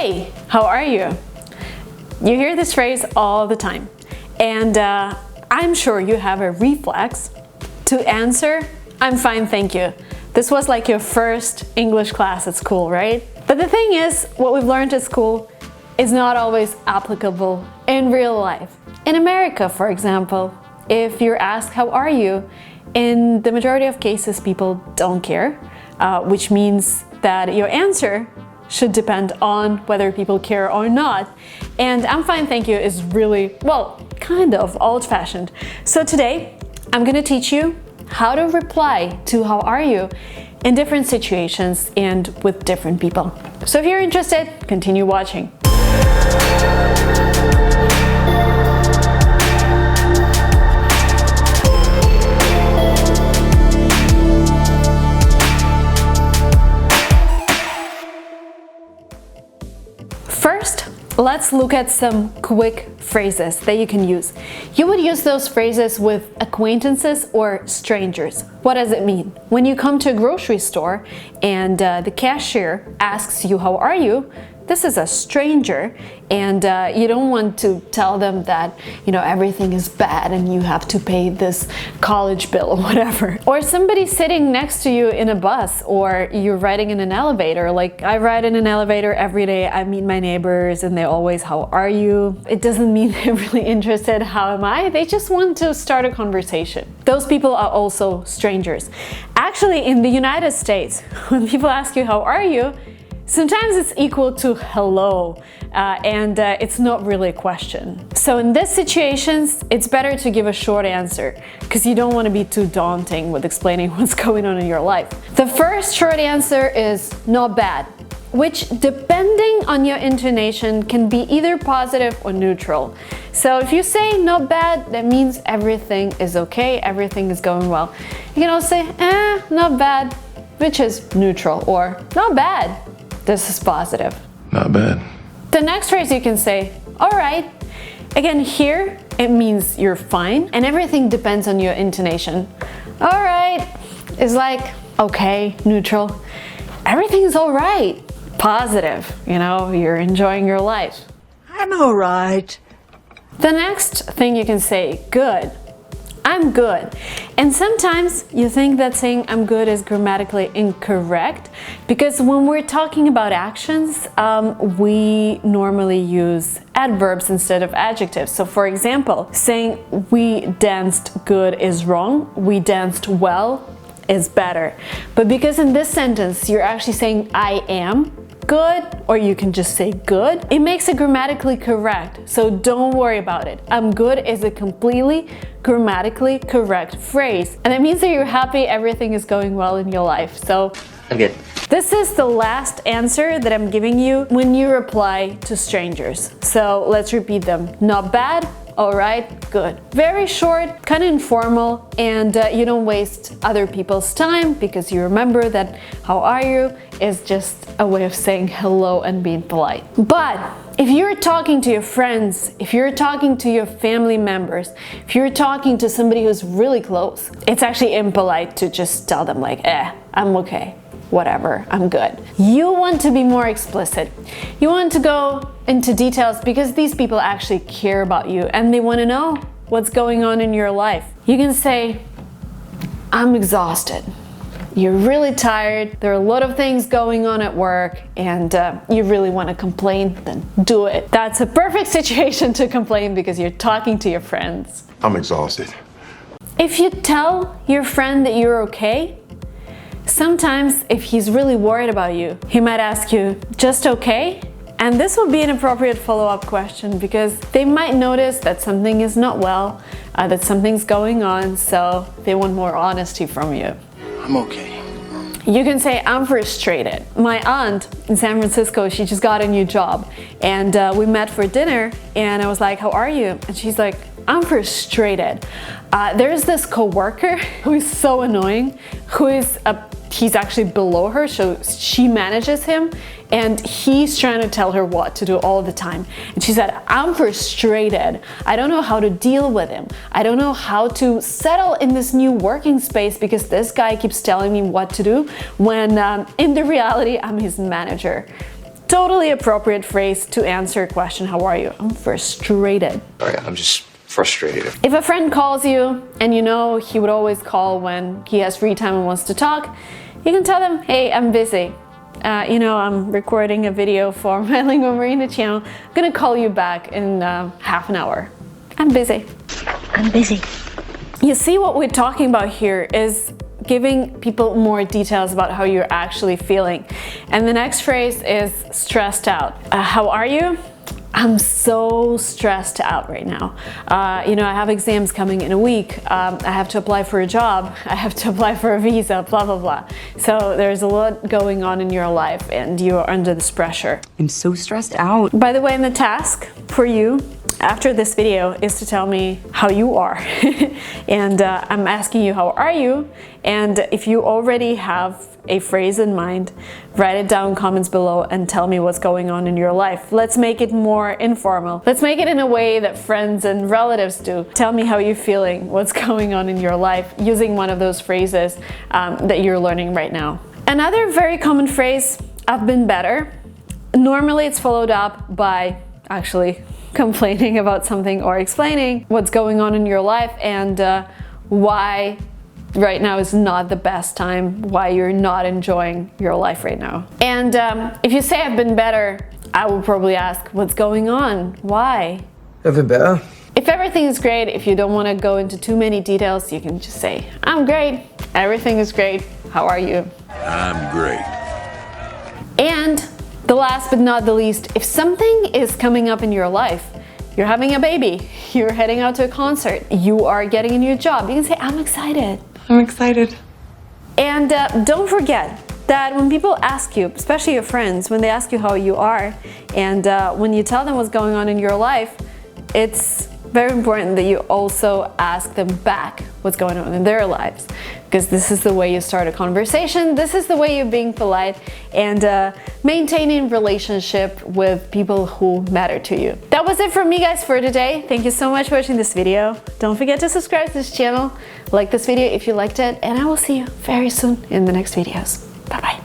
Hey, how are you? You hear this phrase all the time, and I'm sure you have a reflex to answer, I'm fine, thank you. This was like your first English class at school, right? But the thing is, what we've learned at school is not always applicable in real life. In America, for example, if you're asked, how are you? In the majority of cases, people don't care, which means that your answer should depend on whether people care or not. And I'm fine, thank you is really, well, kind of old-fashioned. So today, I'm gonna teach you how to reply to how are you in different situations and with different people. So if you're interested, continue watching. First, let's look at some quick phrases that you can use. You would use those phrases with acquaintances or strangers. What does it mean? When you come to a grocery store and the cashier asks you, how are you? This is a stranger, and you don't want to tell them that, you know, everything is bad and you have to pay this college bill or whatever. Or somebody sitting next to you in a bus, or you're riding in an elevator. Like, I ride in an elevator every day. I meet my neighbors and they always, how are you? It doesn't mean they're really interested, how am I? They just want to start a conversation. Those people are also strangers. Actually, in the United States, when people ask you, how are you? Sometimes it's equal to hello, and it's not really a question. So in these situations, it's better to give a short answer, because you don't want to be too daunting with explaining what's going on in your life. The first short answer is not bad, which, depending on your intonation, can be either positive or neutral. So if you say not bad, that means everything is okay, everything is going well. You can also say, not bad, which is neutral, or not bad. This is positive. Not bad. The next phrase you can say, all right. Again, here it means you're fine, and everything depends on your intonation. All right is like, okay, neutral. Everything's all right, positive. You know, you're enjoying your life. I'm all right. The next thing you can say, good. I'm good. And sometimes you think that saying I'm good is grammatically incorrect, because when we're talking about actions, we normally use adverbs instead of adjectives. So for example, saying we danced good is wrong, we danced well is better. But because in this sentence you're actually saying I am good, or you can just say good, it makes it grammatically correct. So don't worry about it. I'm good is a completely grammatically correct phrase. And it means that you're happy, everything is going well in your life. So I'm good. This is the last answer that I'm giving you when you reply to strangers. So let's repeat them. Not bad, all right, good. Very short, kind of informal, and you don't waste other people's time, because you remember that how are you is just a way of saying hello and being polite. But if you're talking to your friends, if you're talking to your family members, if you're talking to somebody who's really close, it's actually impolite to just tell them like, I'm okay. Whatever, I'm good. You want to be more explicit. You want to go into details, because these people actually care about you and they want to know what's going on in your life. You can say, I'm exhausted. You're really tired. There are a lot of things going on at work, and you really want to complain, then do it. That's a perfect situation to complain, because you're talking to your friends. I'm exhausted. If you tell your friend that you're okay, sometimes if he's really worried about you, he might ask you, just okay? And this will be an appropriate follow-up question, because they might notice that something is not well, that something's going on, so they want more honesty from you. I'm okay. You can say, I'm frustrated. My aunt in San Francisco, she just got a new job, and we met for dinner, and I was like, how are you? And she's like, I'm frustrated. There's this coworker who is so annoying, he's actually below her, so she manages him, and he's trying to tell her what to do all the time. And she said, I'm frustrated. I don't know how to deal with him. I don't know how to settle in this new working space, because this guy keeps telling me what to do when in the reality I'm his manager. Totally appropriate phrase to answer a question, how are you? I'm frustrated. Sorry, I'm just frustrated. If a friend calls you and you know he would always call when he has free time and wants to talk, you can tell them, hey, I'm busy. I'm recording a video for my linguamarina channel. I'm gonna call you back in half an hour. I'm busy. I'm busy. You see, what we're talking about here is giving people more details about how you're actually feeling. And the next phrase is stressed out. How are you? I'm so stressed out right now. I have exams coming in a week. I have to apply for a job. I have to apply for a visa, blah, blah, blah. So there's a lot going on in your life and you're under this pressure. I'm so stressed out. By the way, and the task for you after this video is to tell me how you are. And I'm asking you, how are you? And if you already have a phrase in mind, write it down in comments below and tell me what's going on in your life. Let's make it more informal. Let's make it in a way that friends and relatives do. Tell me how you're feeling, what's going on in your life, using one of those phrases that you're learning right now. Another very common phrase, I've been better. Normally it's followed up by actually complaining about something or explaining what's going on in your life and why right now is not the best time, why you're not enjoying your life right now. And if you say I've been better, I will probably ask, what's going on? Why? I've been better. If everything is great, if you don't want to go into too many details, you can just say, I'm great, everything is great, how are you? I'm great. And the last but not the least, if something is coming up in your life, you're having a baby, you're heading out to a concert, you are getting a new job, you can say, I'm excited. I'm excited. And don't forget that when people ask you, especially your friends, when they ask you how you are, and when you tell them what's going on in your life, it's very important that you also ask them back what's going on in their lives, because this is the way you start a conversation, this is the way you're being polite and maintaining relationship with people who matter to you. That was it from me, guys, for today. Thank you so much for watching this video. Don't forget to subscribe to this channel, like this video if you liked it, and I will see you very soon in the next videos. Bye bye.